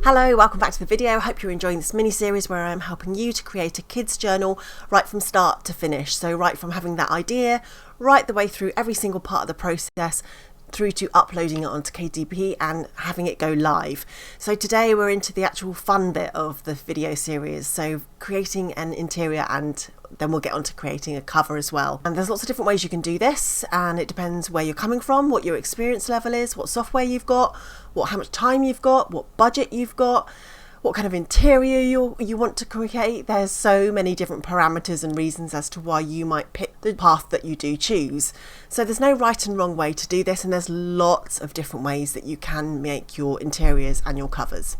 Hello, welcome back to the video. Hope you're enjoying this mini-series where I'm helping you to create a kids journal right from start to finish. So right from having that idea, right the way through every single part of the process, through to uploading it onto KDP and having it go live. So today we're into the actual fun bit of the video series, so creating an interior, and then we'll get on to creating a cover as well. And there's lots of different ways you can do this, and it depends where you're coming from, what your experience level is, what software you've got, how much time you've got, what budget you've got, what kind of interior you want to create. There's so many different parameters and reasons as to why you might pick the path that you do choose. So there's no right and wrong way to do this, and there's lots of different ways that you can make your interiors and your covers.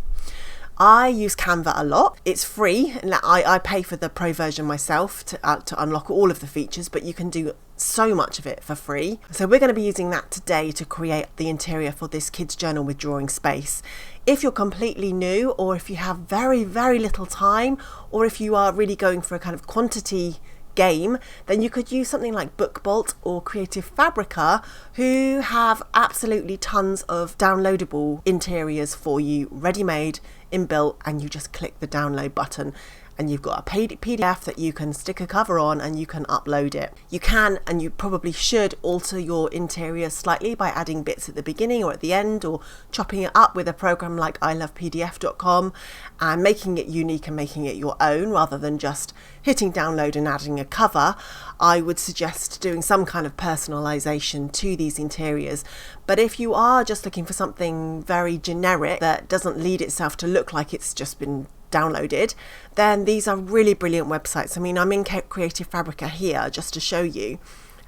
I use Canva a lot. It's free, and I pay for the pro version myself to unlock all of the features, but you can do so much of it for free. So we're going to be using that today to create the interior for this kids journal with drawing space. If you're completely new, or if you have very, very little time, or if you are really going for a kind of quantity game, then you could use something like BookBolt or Creative Fabrica, who have absolutely tons of downloadable interiors for you, ready-made, inbuilt, and you just click the download button and you've got a PDF that you can stick a cover on and you can upload it. You can, and you probably should, alter your interior slightly by adding bits at the beginning or at the end, or chopping it up with a program like ilovepdf.com and making it unique and making it your own rather than just hitting download and adding a cover. I would suggest doing some kind of personalization to these interiors. But if you are just looking for something very generic that doesn't lead itself to look like it's just been downloaded, then these are really brilliant websites. I mean, I'm in Creative Fabrica here just to show you,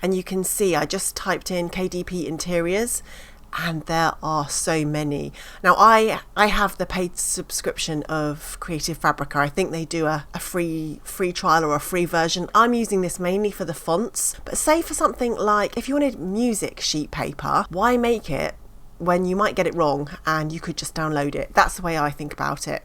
and you can see I just typed in KDP interiors and there are so many. Now I have the paid subscription of Creative Fabrica. I think they do a free trial or a free version. I'm using this mainly for the fonts, but say for something like if you wanted music sheet paper, why make it when you might get it wrong and you could just download it? That's the way I think about it.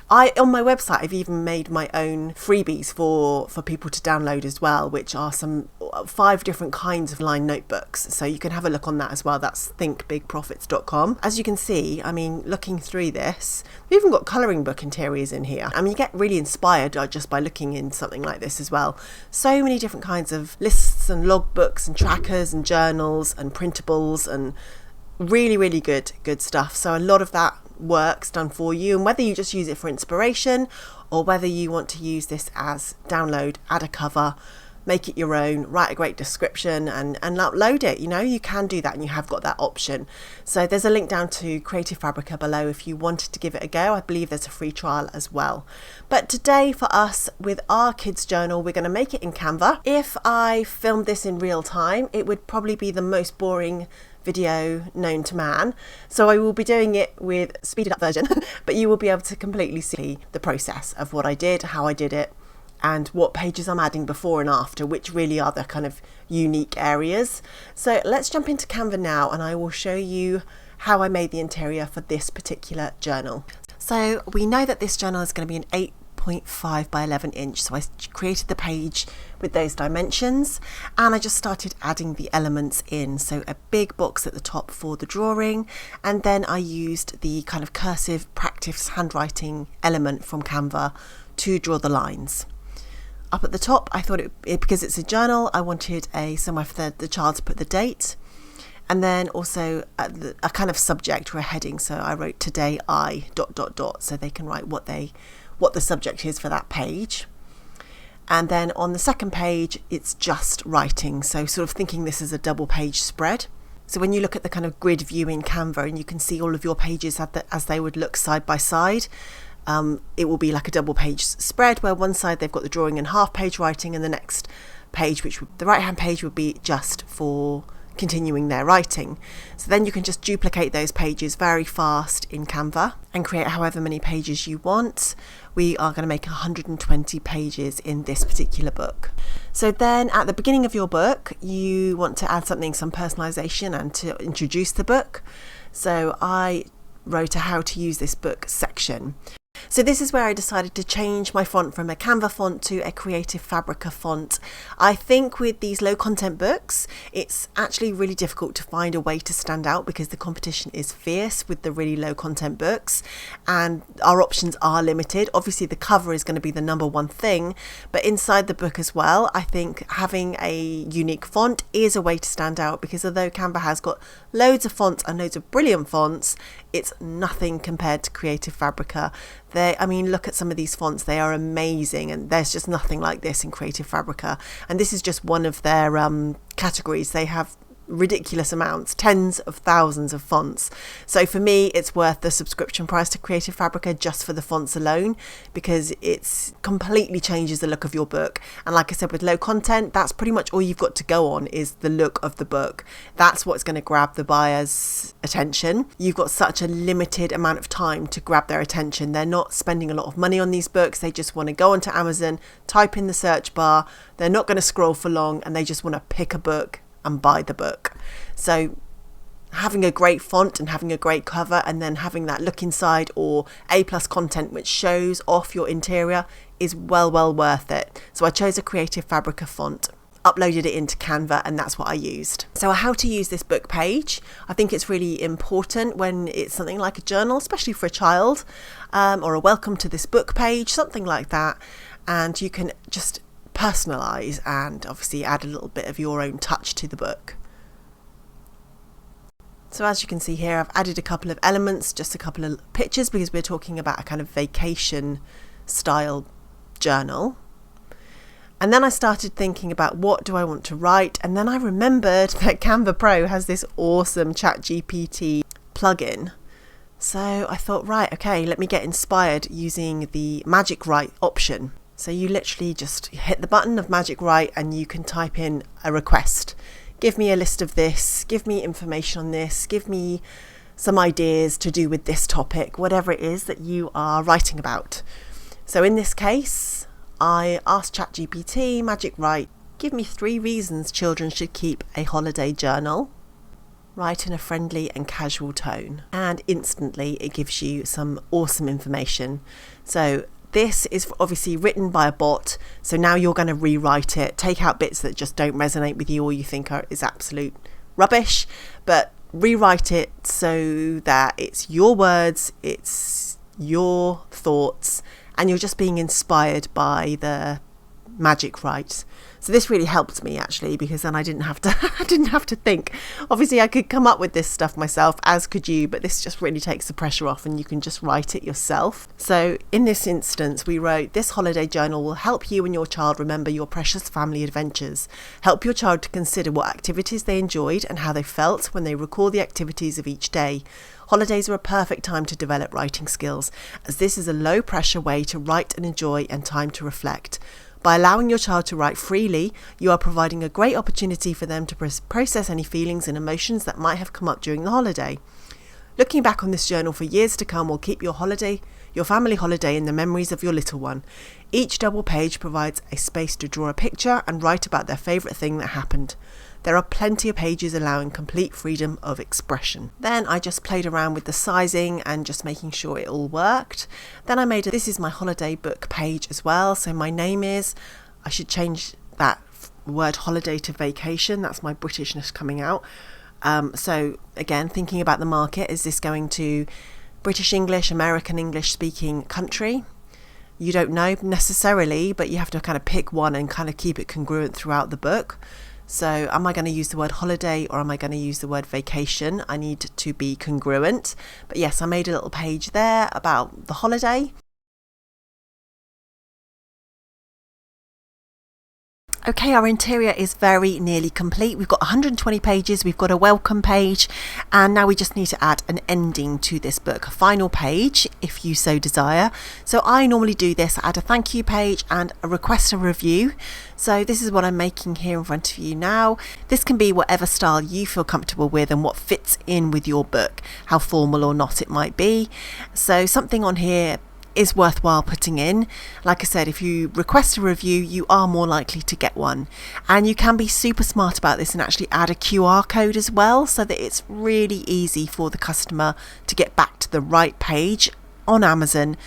On my website, I've even made my own freebies for people to download as well, which are 5 different kinds of line notebooks. So you can have a look on that as well. That's thinkbigprofits.com. As you can see, I mean, looking through this, we've even got colouring book interiors in here. I mean, you get really inspired just by looking in something like this as well. So many different kinds of lists and logbooks and trackers and journals and printables, and really, really good stuff. So a lot of that work's done for you, and whether you just use it for inspiration or whether you want to use this as download, add a cover, make it your own, write a great description and upload it, you can do that, and you have got that option. So there's a link down to Creative Fabrica below if you wanted to give it a go. I believe there's a free trial as well. But today for us with our kids journal, we're going to make it in Canva. If I filmed this in real time, it would probably be the most boring video known to man, so I will be doing it with speeded up version but you will be able to completely see the process of what I did, how I did it, and what pages I'm adding before and after, which really are the kind of unique areas. So let's jump into Canva now and I will show you how I made the interior for this particular journal. So we know that this journal is going to be an 8.5 by 11 inch, so I created the page with those dimensions and I just started adding the elements in. So a big box at the top for the drawing, and then I used the kind of cursive practice handwriting element from Canva to draw the lines. Up at the top, I thought because it's a journal, I wanted somewhere for the child to put the date, and then also a kind of subject or a heading. So I wrote today I ... so they can write what the subject is for that page. And then on the second page, it's just writing. So sort of thinking this is a double page spread. So when you look at the kind of grid view in Canva and you can see all of your pages as they would look side by side, it will be like a double page spread where one side they've got the drawing and half page writing, and the next page, the right hand page, would be just for continuing their writing. So then you can just duplicate those pages very fast in Canva and create however many pages you want. We are going to make 120 pages in this particular book. So then at the beginning of your book, you want to add some personalization and to introduce the book. So I wrote a how to use this book section. So this is where I decided to change my font from a Canva font to a Creative Fabrica font. I think with these low content books, it's actually really difficult to find a way to stand out because the competition is fierce with the really low content books and our options are limited. Obviously the cover is going to be the number one thing, but inside the book as well, I think having a unique font is a way to stand out, because although Canva has got loads of fonts and loads of brilliant fonts, it's nothing compared to Creative Fabrica. Look at some of these fonts, they are amazing, and there's just nothing like this in Creative Fabrica. And this is just one of their categories. They have ridiculous amounts, tens of thousands of fonts. So for me, it's worth the subscription price to Creative Fabrica just for the fonts alone, because it's completely changes the look of your book. And like I said, with low content, that's pretty much all you've got to go on is the look of the book. That's what's going to grab the buyer's attention. You've got such a limited amount of time to grab their attention. They're not spending a lot of money on these books. They just want to go onto Amazon, type in the search bar. They're not going to scroll for long, and they just want to pick a book and buy the book. So having a great font and having a great cover, and then having that look inside or A+ content which shows off your interior is well worth it. So I chose a Creative Fabrica font, uploaded it into Canva, and that's what I used. So how to use this book page, I think it's really important when it's something like a journal, especially for a child, or a welcome to this book page, something like that. And you can just personalize and obviously add a little bit of your own touch to the book. So as you can see here, I've added a couple of elements, just a couple of pictures, because we're talking about a kind of vacation style journal. And then I started thinking about what do I want to write, and then I remembered that Canva Pro has this awesome ChatGPT plugin. So I thought, right, okay, let me get inspired using the Magic Write option. So you literally just hit the button of Magic Write and you can type in a request. Give me a list of this, give me information on this, give me some ideas to do with this topic, whatever it is that you are writing about. So in this case, I asked ChatGPT, Magic Write, give me 3 reasons children should keep a holiday journal. Write in a friendly and casual tone. And instantly it gives you some awesome information. So this is obviously written by a bot, so now you're going to rewrite it, take out bits that just don't resonate with you or you think is absolute rubbish, but rewrite it so that it's your words, it's your thoughts, and you're just being inspired by the Magic Write. So this really helped me actually, because then I didn't have to think. Obviously I could come up with this stuff myself, as could you, but this just really takes the pressure off and you can just write it yourself. So in this instance we wrote, this holiday journal will help you and your child remember your precious family adventures. Help your child to consider what activities they enjoyed and how they felt when they recall the activities of each day. Holidays are a perfect time to develop writing skills, as this is a low pressure way to write and enjoy and time to reflect. By allowing your child to write freely, you are providing a great opportunity for them to process any feelings and emotions that might have come up during the holiday. Looking back on this journal for years to come will keep your family holiday in the memories of your little one. Each double page provides a space to draw a picture and write about their favourite thing that happened. There are plenty of pages allowing complete freedom of expression. Then I just played around with the sizing and just making sure it all worked. Then I this is my holiday book page as well. So my name I should change that word holiday to vacation. That's my Britishness coming out. So again, thinking about the market, is this going to British English, American English speaking country? You don't know necessarily, but you have to kind of pick one and kind of keep it congruent throughout the book. So am I going to use the word holiday or am I going to use the word vacation? I need to be congruent. But yes, I made a little page there about the holiday. Okay, our interior is very nearly complete. We've got 120 pages, we've got a welcome page, and now we just need to add an ending to this book, a final page if you so desire. So I normally do this, add a thank you page and a request a review. So this is what I'm making here in front of you now. This can be whatever style you feel comfortable with and what fits in with your book, how formal or not it might be. So something on here is worthwhile putting in. Like I said, if you request a review, you are more likely to get one. And you can be super smart about this and actually add a QR code as well, so that it's really easy for the customer to get back to the right page on Amazon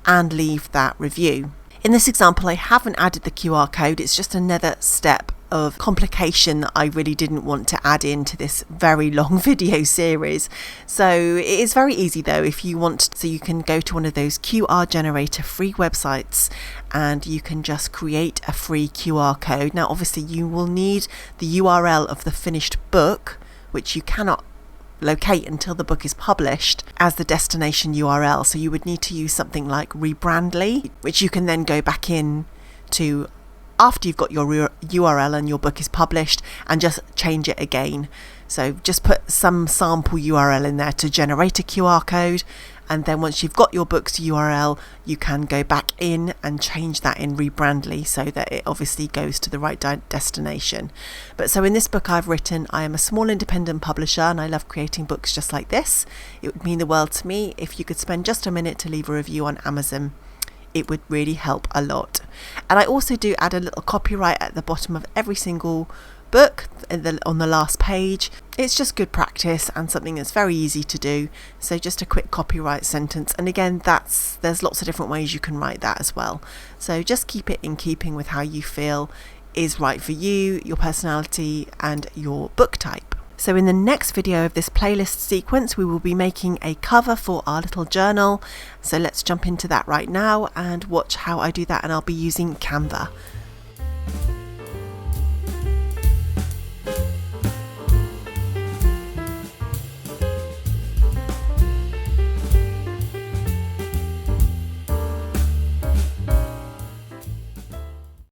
and leave that review. In this example, I haven't added the QR code. It's just another step of complication that I really didn't want to add into this very long video series. So it is very easy though if you want, so you can go to one of those QR generator free websites and you can just create a free QR code. Now obviously you will need the URL of the finished book, which you cannot locate until the book is published, as the destination URL. So you would need to use something like Rebrandly, which you can then go back in to after you've got your URL and your book is published and just change it again. So just put some sample URL in there to generate a QR code, and then once you've got your book's URL, you can go back in and change that in Rebrandly so that it obviously goes to the right destination. But so in this book I've written, I am a small independent publisher and I love creating books just like this. It would mean the world to me if you could spend just a minute to leave a review on Amazon. It would really help a lot. And I also do add a little copyright at the bottom of every single book on the last page. It's just good practice and something that's very easy to do. So just a quick copyright sentence, and again there's lots of different ways you can write that as well. So just keep it in keeping with how you feel is right for you, your personality and your book type. So in the next video of this playlist sequence, we will be making a cover for our little journal. So let's jump into that right now and watch how I do that, and I'll be using Canva.